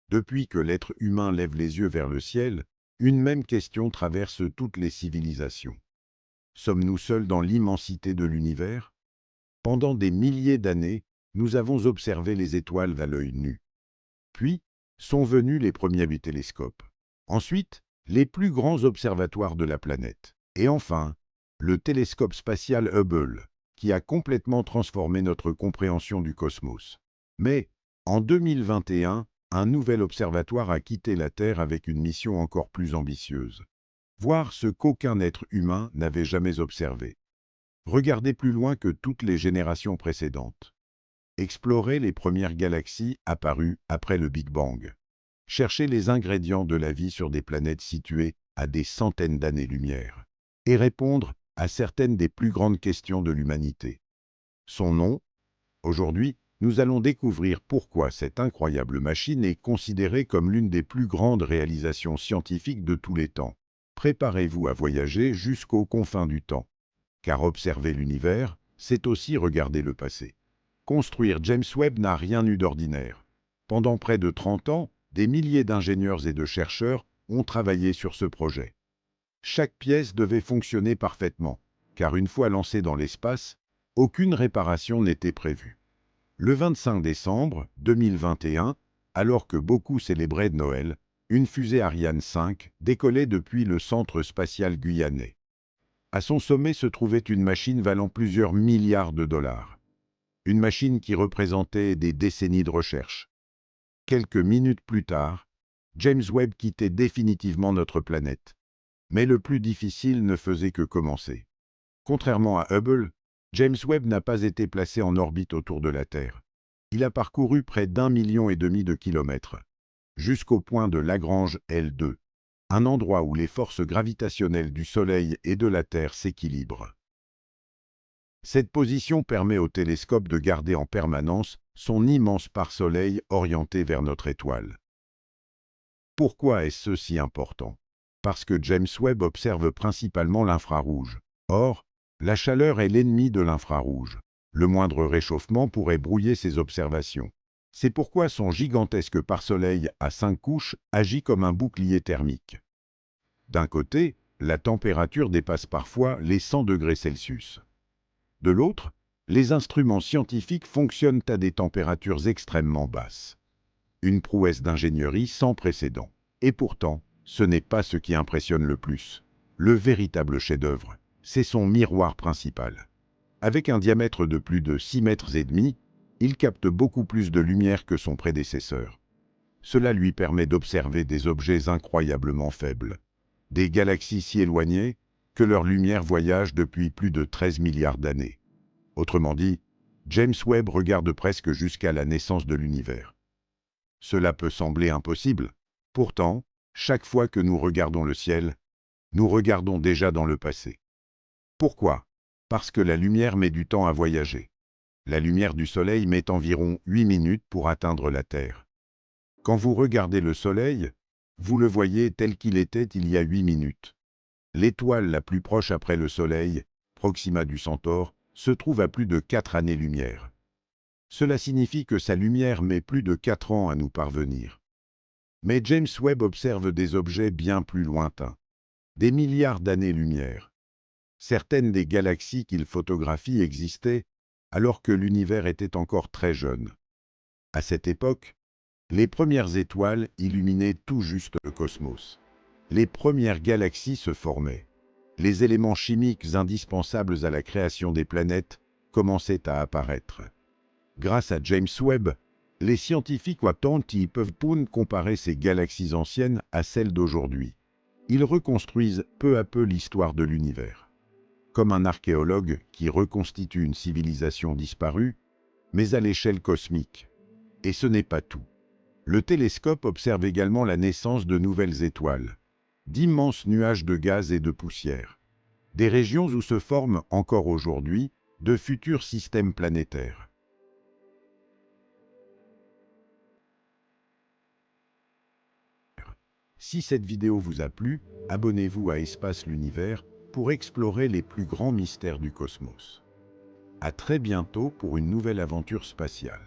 Depuis que l'être humain lève les yeux vers le ciel, une même question traverse toutes les civilisations. Sommes-nous seuls dans l'immensité de l'univers? Pendant des milliers d'années, nous avons observé les étoiles à l'œil nu. Puis, sont venus les premiers télescopes. Ensuite, les plus grands observatoires de la planète. Et enfin, le télescope spatial Hubble, qui a complètement transformé notre compréhension du cosmos. Mais, en 2021, un nouvel observatoire a quitté la Terre avec une mission encore plus ambitieuse. Voir ce qu'aucun être humain n'avait jamais observé. Regarder plus loin que toutes les générations précédentes. Explorer les premières galaxies apparues après le Big Bang. Chercher les ingrédients de la vie sur des planètes situées à des centaines d'années-lumière. Et répondre à certaines des plus grandes questions de l'humanité. Son nom? Aujourd'hui, nous allons découvrir pourquoi cette incroyable machine est considérée comme l'une des plus grandes réalisations scientifiques de tous les temps. Préparez-vous à voyager jusqu'aux confins du temps. Car observer l'univers, c'est aussi regarder le passé. Construire James Webb n'a rien eu d'ordinaire. Pendant près de 30 ans, des milliers d'ingénieurs et de chercheurs ont travaillé sur ce projet. Chaque pièce devait fonctionner parfaitement, car une fois lancée dans l'espace, aucune réparation n'était prévue. Le 25 décembre 2021, alors que beaucoup célébraient Noël, une fusée Ariane 5 décollait depuis le centre spatial guyanais. À son sommet se trouvait une machine valant plusieurs milliards de dollars. Une machine qui représentait des décennies de recherche. Quelques minutes plus tard, James Webb quittait définitivement notre planète. Mais le plus difficile ne faisait que commencer. Contrairement à Hubble, James Webb n'a pas été placé en orbite autour de la Terre. Il a parcouru près d'1,5 million de kilomètres, jusqu'au point de Lagrange L2, un endroit où les forces gravitationnelles du Soleil et de la Terre s'équilibrent. Cette position permet au télescope de garder en permanence son immense pare-soleil orienté vers notre étoile. Pourquoi est-ce si important? Parce que James Webb observe principalement l'infrarouge. Or, la chaleur est l'ennemi de l'infrarouge. Le moindre réchauffement pourrait brouiller ses observations. C'est pourquoi son gigantesque pare-soleil à 5 couches agit comme un bouclier thermique. D'un côté, la température dépasse parfois les 100 degrés Celsius. De l'autre, les instruments scientifiques fonctionnent à des températures extrêmement basses. Une prouesse d'ingénierie sans précédent. Et pourtant, ce n'est pas ce qui impressionne le plus. Le véritable chef-d'œuvre, c'est son miroir principal. Avec un diamètre de plus de 6,5 mètres, il capte beaucoup plus de lumière que son prédécesseur. Cela lui permet d'observer des objets incroyablement faibles. Des galaxies si éloignées que leur lumière voyage depuis plus de 13 milliards d'années. Autrement dit, James Webb regarde presque jusqu'à la naissance de l'univers. Cela peut sembler impossible. Pourtant, chaque fois que nous regardons le ciel, nous regardons déjà dans le passé. Pourquoi? Parce que la lumière met du temps à voyager. La lumière du Soleil met environ 8 minutes pour atteindre la Terre. Quand vous regardez le Soleil, vous le voyez tel qu'il était il y a 8 minutes. L'étoile la plus proche après le Soleil, Proxima du Centaure, se trouve à plus de 4 années-lumière. Cela signifie que sa lumière met plus de 4 ans à nous parvenir. Mais James Webb observe des objets bien plus lointains. Des milliards d'années-lumière. Certaines des galaxies qu'il photographie existaient alors que l'univers était encore très jeune. À cette époque, les premières étoiles illuminaient tout juste le cosmos. Les premières galaxies se formaient. Les éléments chimiques indispensables à la création des planètes commençaient à apparaître. Grâce à James Webb, les scientifiques peuvent comparer ces galaxies anciennes à celles d'aujourd'hui. Ils reconstruisent peu à peu l'histoire de l'univers. Comme un archéologue qui reconstitue une civilisation disparue, mais à l'échelle cosmique. Et ce n'est pas tout. Le télescope observe également la naissance de nouvelles étoiles, d'immenses nuages de gaz et de poussière, des régions où se forment encore aujourd'hui de futurs systèmes planétaires. Si cette vidéo vous a plu, abonnez-vous à Espace l'Univers pour explorer les plus grands mystères du cosmos. À très bientôt pour une nouvelle aventure spatiale.